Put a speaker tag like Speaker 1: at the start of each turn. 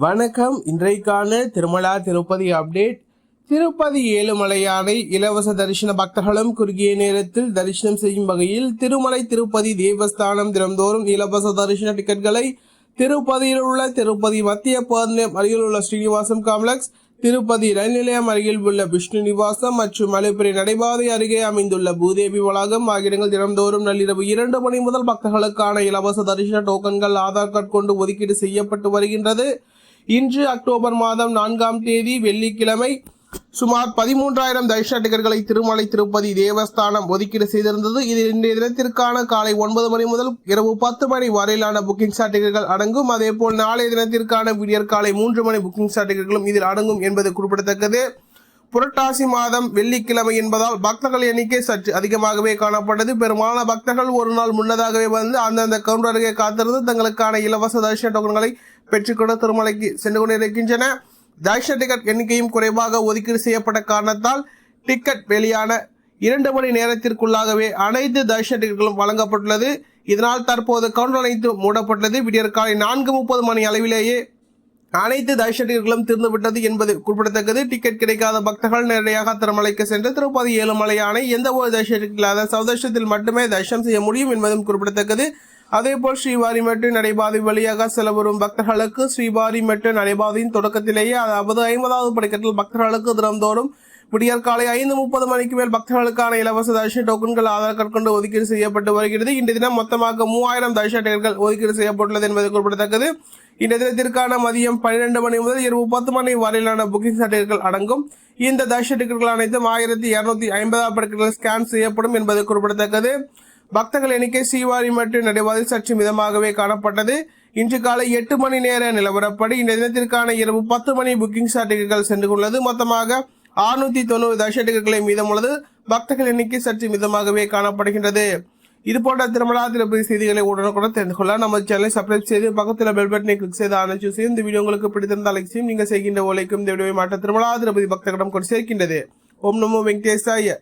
Speaker 1: வணக்கம். இன்றைக்கான திருமலா திருப்பதி அப்டேட். திருப்பதி ஏழுமலையானை இலவச தரிசன பக்தர்களும் குறுகிய நேரத்தில் தரிசனம் செய்யும் வகையில் திருமலை திருப்பதி தேவஸ்தானம் தினந்தோறும் இலவச தரிசன டிக்கெட்களை திருப்பதியில் உள்ள திருப்பதி மத்திய பேருந்து அருகில் உள்ள ஸ்ரீனிவாசம் காம்ப்ளெக்ஸ், திருப்பதி ரயில் நிலையம் அருகில் உள்ள விஷ்ணு நிவாசம் மற்றும் மலைப்புரை நடைபாதை அருகே அமைந்துள்ள பூதேவி வளாகம் ஆகிய இடங்கள் தினந்தோறும் நள்ளிரவு 2 மணி முதல் பக்தர்களுக்கான இலவச தரிசன டோக்கன்கள் ஆதார் கார்டு கொண்டு ஒதுக்கீடு செய்யப்பட்டு வருகின்றது. இன்று அக்டோபர் மாதம் 4ஆம் தேதி வெள்ளிக்கிழமை சுமார் 13,000 தரிசன டிக்கெட்களை திருமலை திருப்பதி தேவஸ்தானம் ஒதுக்கீடு செய்திருந்தது. இதில் இன்றைய தினத்திற்கான காலை 9 மணி முதல் இரவு 10 மணி வரையிலான புக்கிங் டிக்கெட்டுகள் அடங்கும். அதேபோல் நாளைய தினத்திற்கான விடியற் காலை 3 மணி புக்கிங் டிக்கெட்டுகளும் இதில் அடங்கும் என்பது குறிப்பிடத்தக்கது. புரட்டாசி மாதம் வெள்ளிக்கிழமை என்பதால் பக்தர்கள் எண்ணிக்கை சற்று அதிகமாகவே காணப்பட்டது. பெரும்பாலான பக்தர்கள் ஒரு நாள் முன்னதாகவே வந்து அந்தந்த கவுண்டர் அருகே காத்திருந்து தங்களுக்கான இலவச தரிசன டோக்கன்களை பெற்றுக்கொண்டு திருமலைக்கு சென்று கொண்டிருக்கின்றன. தரிசன டிக்கெட் எண்ணிக்கையும் குறைவாக ஒதுக்கீடு செய்யப்பட்ட காரணத்தால் டிக்கெட் வெளியான 2 மணி நேரத்திற்குள்ளாகவே அனைத்து தரிசன டிக்கெட்டுகளும் வழங்கப்பட்டுள்ளது. இதனால் தற்போது கவுண்டர் அனைத்து மூடப்பட்டது. விடியற் காலை 4:30 மணி அளவிலேயே அனைத்து தரிசன டிக்கெட்டுகளும் திறந்துவிட்டது என்பது குறிப்பிடத்தக்கது. டிக்கெட் கிடைக்காத பக்தர்கள் நேரடியாக திருமலைக்கு சென்று திருப்பதி ஏழுமலையானை எந்த ஒரு தரிசன டிக்கெட் இல்லாத சௌதர்ஷத்தில் மட்டுமே தரிசனம் செய்ய முடியும் என்பதும் குறிப்பிடத்தக்கது. அதேபோல் ஸ்ரீவாரிமெட்டு நடைபாதை வழியாக செல்ல வரும் பக்தர்களுக்கு ஸ்ரீவாரிமெட்டு நடைபாதையின் தொடக்கத்திலேயே, அதாவது 50வது படிக்கட்டில் பக்தர்களுக்கு தினந்தோறும் விடியற் காலை 5:30 மணிக்கு மேல் பக்தர்களுக்கான இலவச தரிசன டோக்கன்கள் ஆதார் கார்டு கொண்டு ஒதுக்கீடு செய்யப்பட்டு வருகிறது. இன்றைய தினம் மொத்தமாக 3000 தரிசன டிக்கெட்டுகள் ஒதுக்கீடு செய்யப்பட்டுள்ளது என்பது குறிப்பிடத்தக்கது. இந்த தினத்திற்கான மதியம் 12 மணி முதல் இரவு 10 மணி வரையிலான புக்கிங் டிக்கெட்டுகள் அடங்கும். இந்த தரிசன டிக்கெட்டுகள் அனைத்தும் 1250 படிக்கட்டில் ஸ்கேன் செய்யப்படும் என்பது குறிப்பிடத்தக்கது. பக்தர்கள் எண்ணிக்கை ஸ்ரீவாரிமெட்டு நடைபாதை சற்று மிதமாகவே காணப்பட்டது. இன்று காலை 8 மணி நேர நிலவரப்படி இந்த தினத்திற்கான இரவு 10 மணி புக்கிங் டிக்கெட்டுகள் சென்று உள்ளது. மொத்தமாக 690 தரிசன டிக்கெட்டுகளை மீதமுள்ளது. பக்தர்கள் எண்ணிக்கை சற்று மிதமாகவே காணப்படுகின்றது. இதுபோன்ற திருமலா திருப்பதி செய்திகளை உடனுக்குடன் தெரிந்து கொள்ள நமது சேனலை சப்ஸ்கிரைப் செய்து பக்கத்தில் பெல் பட்டனை கிளிக் செய்து ஆனச்சு செய்யும். இந்த வீடியோ உங்களுக்கு பிடித்திருந்தால் லைக் செய்யும். நீங்கள் செய்கின்ற ஓலைக்கும் இந்த வீடியோவை மாற்ற திருமலா திருப்பதி பக்தர்களிடம் கொண்டு சேர்க்கின்றது. ஓம் நமோ வெங்கடேசாய.